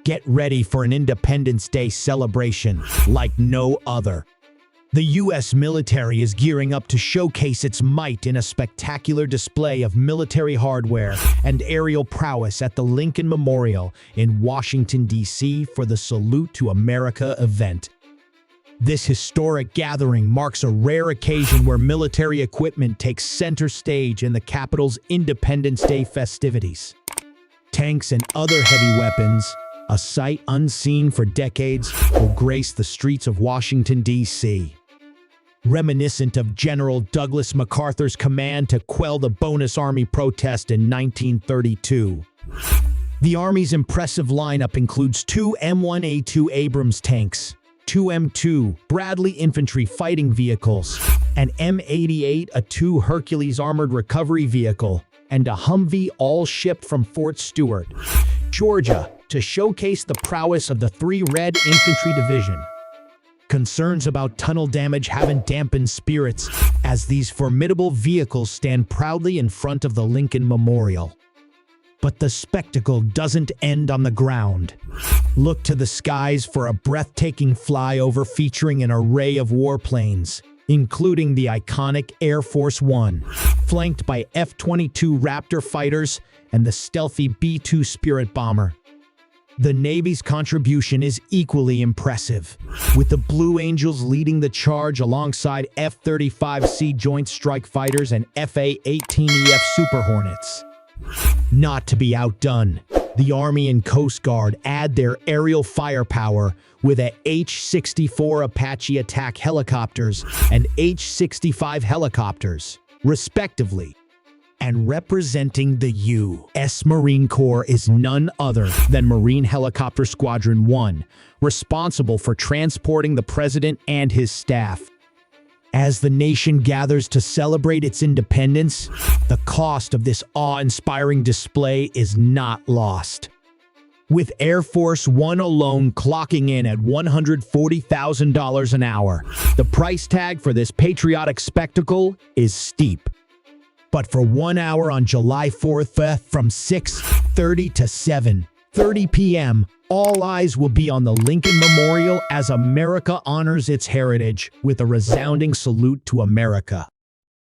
Get ready for an Independence Day celebration like no other. The U.S. military is gearing up to showcase its might in a spectacular display of military hardware and aerial prowess at the Lincoln Memorial in Washington, D.C. for the Salute to America event. This historic gathering marks a rare occasion where military equipment takes center stage in the Capitol's Independence Day festivities. Tanks and other heavy weapons, a sight unseen for decades, will grace the streets of Washington, D.C. Reminiscent of General Douglas MacArthur's command to quell the Bonus Army protest in 1932. The Army's impressive lineup includes two M1A2 Abrams tanks, two M2 Bradley infantry fighting vehicles, an M1A2 Hercules armored recovery vehicle, and a Humvee, all shipped from Fort Stewart, Georgia, to showcase the prowess of the 3 Red Infantry Division. Concerns about tunnel damage haven't dampened spirits as these formidable vehicles stand proudly in front of the Lincoln Memorial. But the spectacle doesn't end on the ground. Look to the skies for a breathtaking flyover featuring an array of warplanes, including the iconic Air Force One, flanked by F-22 Raptor fighters and the stealthy B-2 Spirit bomber. The Navy's contribution is equally impressive, with the Blue Angels leading the charge alongside F-35C Joint Strike Fighters and FA-18EF Super Hornets. Not to be outdone, the Army and Coast Guard add their aerial firepower with a H-64 Apache attack helicopters and H-65 helicopters, respectively. And representing the U.S. Marine Corps is none other than Marine Helicopter Squadron 1, responsible for transporting the President and his staff. As the nation gathers to celebrate its independence, the cost of this awe-inspiring display is not lost. With Air Force One alone clocking in at $140,000 an hour, the price tag for this patriotic spectacle is steep. But for 1 hour on July 4th from 6:30 to 7:30 p.m., all eyes will be on the Lincoln Memorial as America honors its heritage with a resounding salute to America.